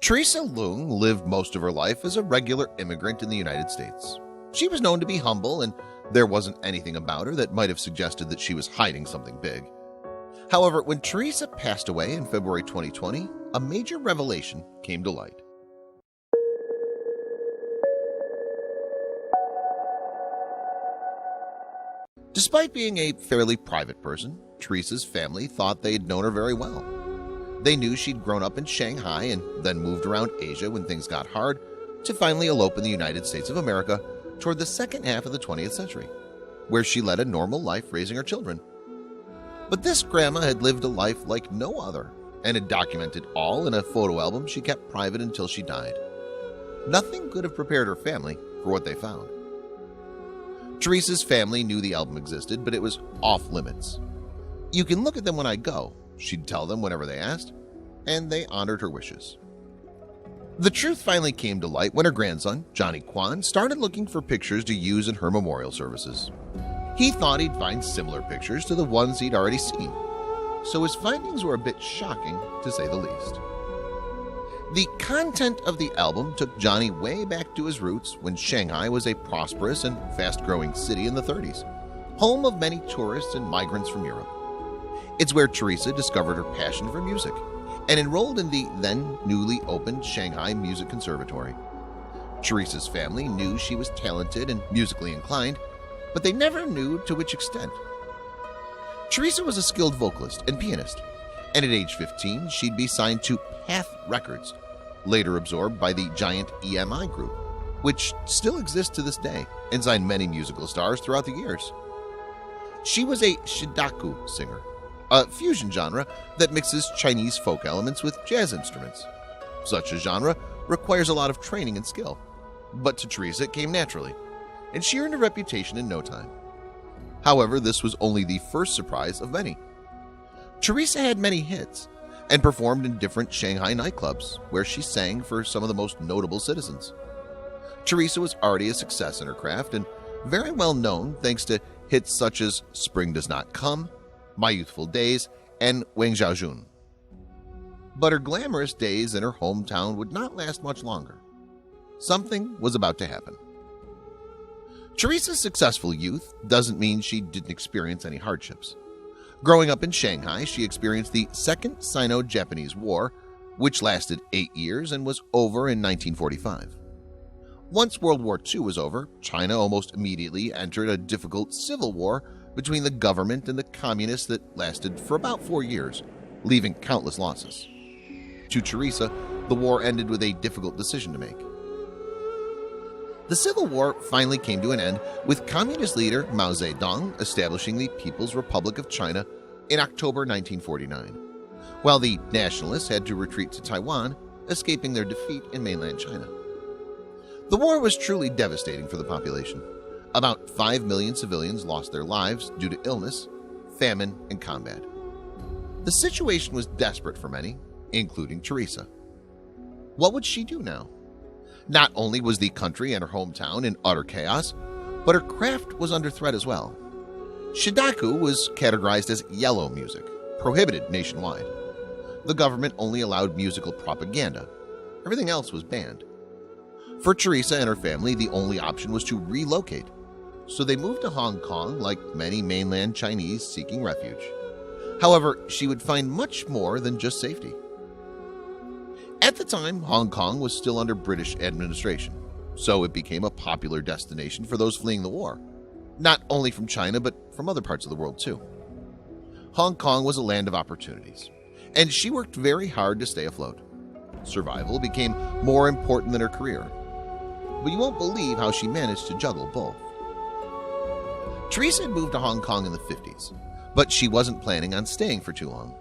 Teresa Leung lived most of her life as a regular immigrant in the United States. She was known to be humble, and there wasn't anything about her that might have suggested that she was hiding something big. However, when Teresa passed away in February 2020, a major revelation came to light. Despite being a fairly private person, Teresa's family thought they'd known her very well. They knew she'd grown up in Shanghai and then moved around Asia when things got hard to finally elope in the United States of America toward the second half of the 20th century, where she led a normal life raising her children. But this grandma had lived a life like no other and had documented all in a photo album she kept private until she died. Nothing could have prepared her family for what they found. Teresa's family knew the album existed, but it was off limits. "You can look at them when I go," she'd tell them whenever they asked, and they honored her wishes. The truth finally came to light when her grandson, Johnny Kwan, started looking for pictures to use in her memorial services. He thought he'd find similar pictures to the ones he'd already seen, so his findings were a bit shocking, to say the least. The content of the album took Johnny way back to his roots when Shanghai was a prosperous and fast-growing city in the 30s, home of many tourists and migrants from Europe. It's where Teresa discovered her passion for music and enrolled in the then newly opened Shanghai Music Conservatory. Teresa's family knew she was talented and musically inclined, but they never knew to which extent. Teresa was a skilled vocalist and pianist, and at age 15 she'd be signed to Path Records, later absorbed by the giant EMI group, which still exists to this day and signed many musical stars throughout the years. She was a shidaku singer, a fusion genre that mixes Chinese folk elements with jazz instruments. Such a genre requires a lot of training and skill, but to Teresa it came naturally, and she earned a reputation in no time. However, this was only the first surprise of many. Teresa had many hits and performed in different Shanghai nightclubs where she sang for some of the most notable citizens. Teresa was already a success in her craft and very well known thanks to hits such as Spring Does Not Come, My Youthful Days, and Wang Zhaojun. But her glamorous days in her hometown would not last much longer. Something was about to happen. Teresa's successful youth doesn't mean she didn't experience any hardships. Growing up in Shanghai, she experienced the Second Sino-Japanese War, which lasted 8 years and was over in 1945. Once World War II was over, China almost immediately entered a difficult civil war between the government and the communists that lasted for about 4 years, leaving countless losses. To Teresa, the war ended with a difficult decision to make. The Civil War finally came to an end with Communist leader Mao Zedong establishing the People's Republic of China in October 1949, while the nationalists had to retreat to Taiwan, escaping their defeat in mainland China. The war was truly devastating for the population. About 5 million civilians lost their lives due to illness, famine, and combat. The situation was desperate for many, including Teresa. What would she do now? Not only was the country and her hometown in utter chaos, but her craft was under threat as well. Shidaku was categorized as yellow music, prohibited nationwide. The government only allowed musical propaganda. Everything else was banned. For Teresa and her family, the only option was to relocate, so they moved to Hong Kong like many mainland Chinese seeking refuge. However, she would find much more than just safety. At the time, Hong Kong was still under British administration, so it became a popular destination for those fleeing the war, not only from China but from other parts of the world too. Hong Kong was a land of opportunities, and she worked very hard to stay afloat. Survival became more important than her career, but you won't believe how she managed to juggle both. Teresa had moved to Hong Kong in the 50s, but she wasn't planning on staying for too long.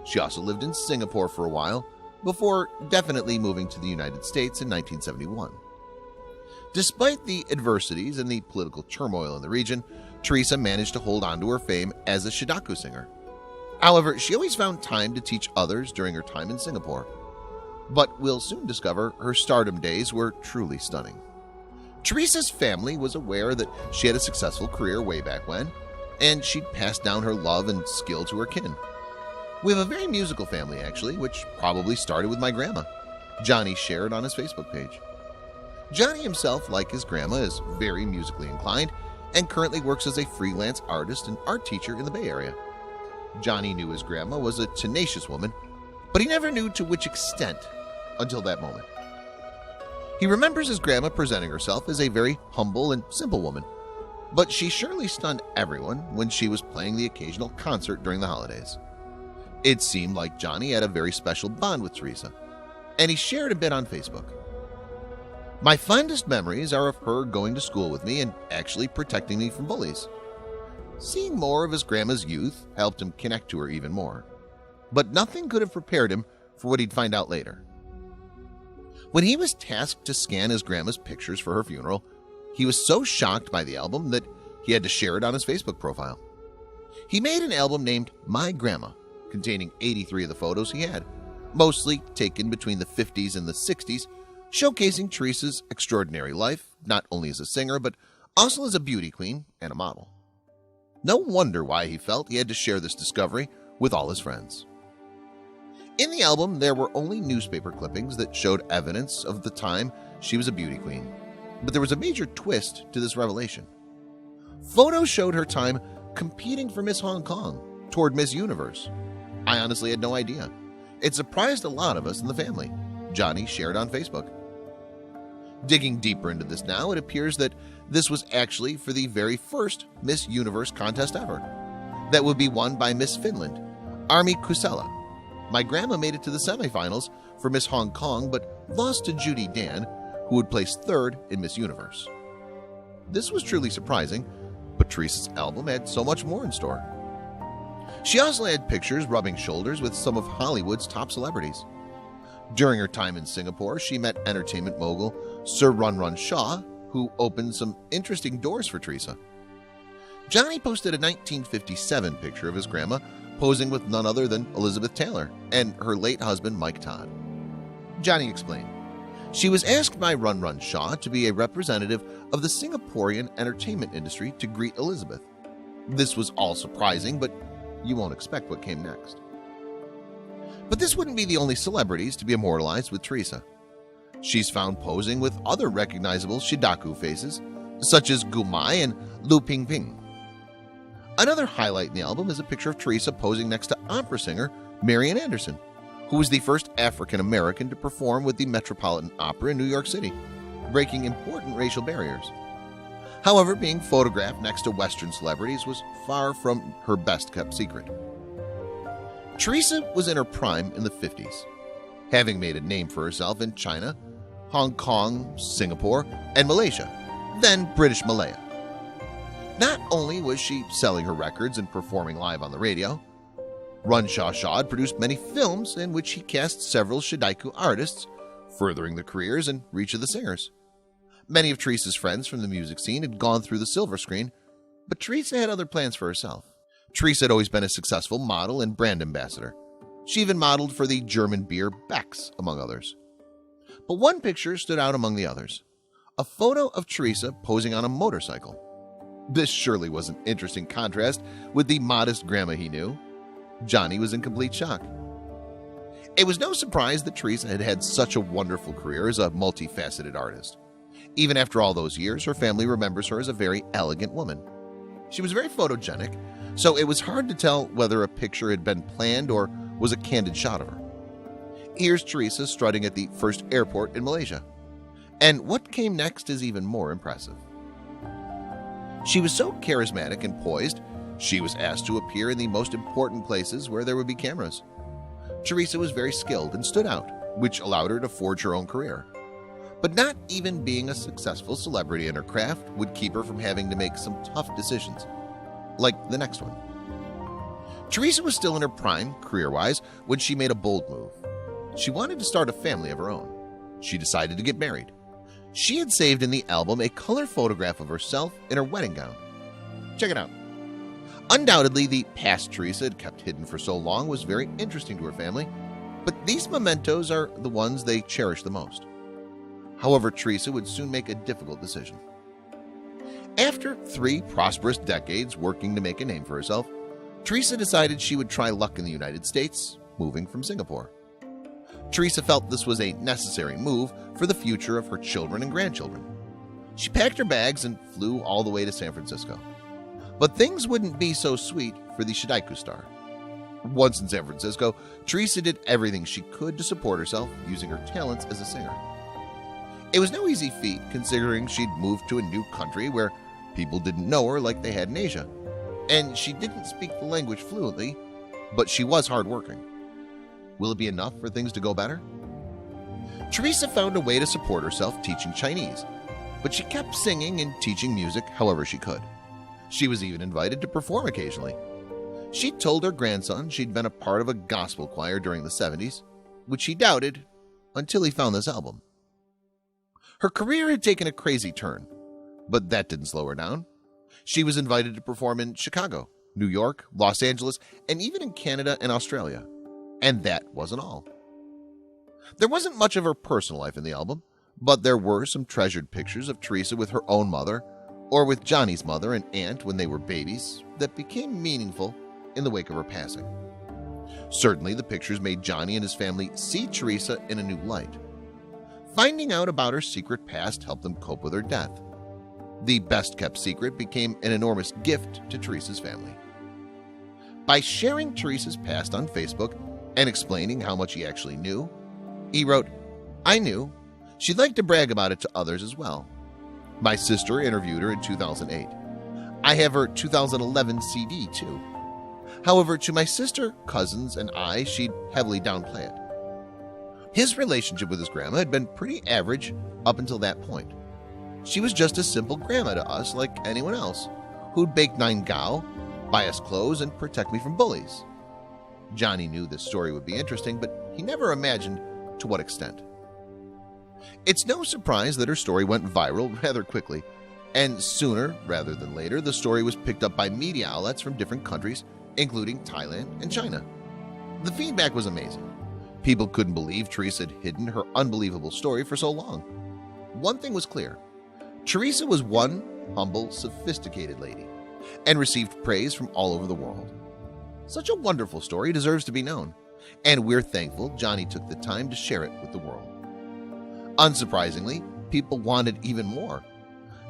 She also lived in Singapore for a while, before definitely moving to the United States in 1971. Despite the adversities and the political turmoil in the region, Teresa managed to hold on to her fame as a shidaku singer. However, she always found time to teach others during her time in Singapore. But we'll soon discover her stardom days were truly stunning. Teresa's family was aware that she had a successful career way back when, and she'd passed down her love and skill to her kin. We have a very musical family, actually, which probably started with my grandma. Johnny shared on his Facebook page. Johnny himself, like his grandma, is very musically inclined and currently works as a freelance artist and art teacher in the Bay Area. Johnny knew his grandma was a tenacious woman, but he never knew to which extent until that moment. He remembers his grandma presenting herself as a very humble and simple woman, but she surely stunned everyone when she was playing the occasional concert during the holidays. It seemed like Johnny had a very special bond with Teresa, and he shared a bit on Facebook. My fondest memories are of her going to school with me and actually protecting me from bullies. Seeing more of his grandma's youth helped him connect to her even more, but nothing could have prepared him for what he'd find out later. When he was tasked to scan his grandma's pictures for her funeral, he was so shocked by the album that he had to share it on his Facebook profile. He made an album named My Grandma, containing 83 of the photos he had, mostly taken between the 50s and the 60s, showcasing Teresa's extraordinary life, not only as a singer, but also as a beauty queen and a model. No wonder why he felt he had to share this discovery with all his friends. In the album, there were only newspaper clippings that showed evidence of the time she was a beauty queen, but there was a major twist to this revelation. Photos showed her time competing for Miss Hong Kong toward Miss Universe. I honestly had no idea. It surprised a lot of us in the family, Johnny shared on Facebook. Digging deeper into this now, it appears that this was actually for the very first Miss Universe contest ever. That would be won by Miss Finland, Armi Kusela. My grandma made it to the semifinals for Miss Hong Kong, but lost to Judy Dan, who would place third in Miss Universe. This was truly surprising, but Teresa's album had so much more in store. She also had pictures rubbing shoulders with some of Hollywood's top celebrities. During her time in Singapore, she met entertainment mogul Sir Run Run Shaw, who opened some interesting doors for Teresa. Johnny posted a 1957 picture of his grandma posing with none other than Elizabeth Taylor and her late husband Mike Todd. Johnny explained, "She was asked by Run Run Shaw to be a representative of the Singaporean entertainment industry to greet Elizabeth. This was all surprising, but you won't expect what came next." But this wouldn't be the only celebrities to be immortalized with Teresa. She's found posing with other recognizable Shidaku faces, such as Gu Mai and Lu Pingping. Another highlight in the album is a picture of Teresa posing next to opera singer Marian Anderson, who was the first African-American to perform with the Metropolitan Opera in New York City, breaking important racial barriers. However, being photographed next to Western celebrities was far from her best-kept secret. Teresa was in her prime in the 50s, having made a name for herself in China, Hong Kong, Singapore, and Malaysia, then British Malaya. Not only was she selling her records and performing live on the radio, Run Shaw had produced many films in which he cast several Shidaiku artists, furthering the careers and reach of the singers. Many of Teresa's friends from the music scene had gone through the silver screen, but Teresa had other plans for herself. Teresa had always been a successful model and brand ambassador. She even modeled for the German beer Beck's, among others. But one picture stood out among the others, a photo of Teresa posing on a motorcycle. This surely was an interesting contrast with the modest grandma he knew. Johnny was in complete shock. It was no surprise that Teresa had had such a wonderful career as a multifaceted artist. Even after all those years, her family remembers her as a very elegant woman. She was very photogenic, so it was hard to tell whether a picture had been planned or was a candid shot of her. Here's Teresa strutting at the first airport in Malaysia. And what came next is even more impressive. She was so charismatic and poised, she was asked to appear in the most important places where there would be cameras. Teresa was very skilled and stood out, which allowed her to forge her own career. But not even being a successful celebrity in her craft would keep her from having to make some tough decisions, like the next one. Teresa was still in her prime, career-wise, when she made a bold move. She wanted to start a family of her own. She decided to get married. She had saved in the album a color photograph of herself in her wedding gown. Check it out. Undoubtedly, the past Teresa had kept hidden for so long was very interesting to her family, but these mementos are the ones they cherish the most. However, Teresa would soon make a difficult decision. After 3 prosperous decades working to make a name for herself, Teresa decided she would try luck in the United States, moving from Singapore. Teresa felt this was a necessary move for the future of her children and grandchildren. She packed her bags and flew all the way to San Francisco. But things wouldn't be so sweet for the Shidaiku star. Once in San Francisco, Teresa did everything she could to support herself using her talents as a singer. It was no easy feat considering she'd moved to a new country where people didn't know her like they had in Asia, and she didn't speak the language fluently, but she was hardworking. Will it be enough for things to go better? Teresa found a way to support herself teaching Chinese, but she kept singing and teaching music however she could. She was even invited to perform occasionally. She told her grandson she'd been a part of a gospel choir during the 70s, which he doubted until he found this album. Her career had taken a crazy turn, but that didn't slow her down. She was invited to perform in Chicago, New York, Los Angeles, and even in Canada and Australia. And that wasn't all. There wasn't much of her personal life in the album, but there were some treasured pictures of Teresa with her own mother or with Johnny's mother and aunt when they were babies that became meaningful in the wake of her passing. Certainly, the pictures made Johnny and his family see Teresa in a new light. Finding out about her secret past helped them cope with her death. The best-kept secret became an enormous gift to Teresa's family. By sharing Teresa's past on Facebook and explaining how much he actually knew, he wrote, "I knew. She'd like to brag about it to others as well. My sister interviewed her in 2008. I have her 2011 CD too. However, to my sister, cousins, and I, she'd heavily downplay it." His relationship with his grandma had been pretty average up until that point. She was just a simple grandma to us like anyone else, who'd bake 9 gao, buy us clothes, and protect me from bullies. Johnny knew this story would be interesting, but he never imagined to what extent. It's no surprise that her story went viral rather quickly, and sooner rather than later, the story was picked up by media outlets from different countries, including Thailand and China. The feedback was amazing. People couldn't believe Teresa had hidden her unbelievable story for so long. One thing was clear. Teresa was one humble, sophisticated lady and received praise from all over the world. Such a wonderful story deserves to be known, and we're thankful Johnny took the time to share it with the world. Unsurprisingly, people wanted even more.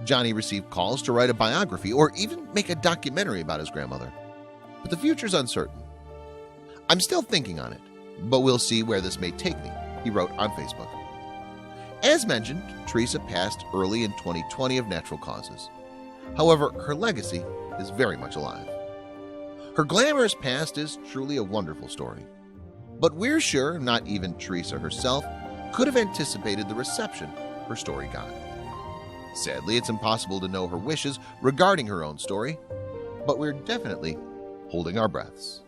Johnny received calls to write a biography or even make a documentary about his grandmother. But the future's uncertain. "I'm still thinking on it, but we'll see where this may take me," he wrote on Facebook. As mentioned, Teresa passed early in 2020 of natural causes. However, her legacy is very much alive. Her glamorous past is truly a wonderful story. But we're sure not even Teresa herself could have anticipated the reception her story got. Sadly, it's impossible to know her wishes regarding her own story, but we're definitely holding our breaths.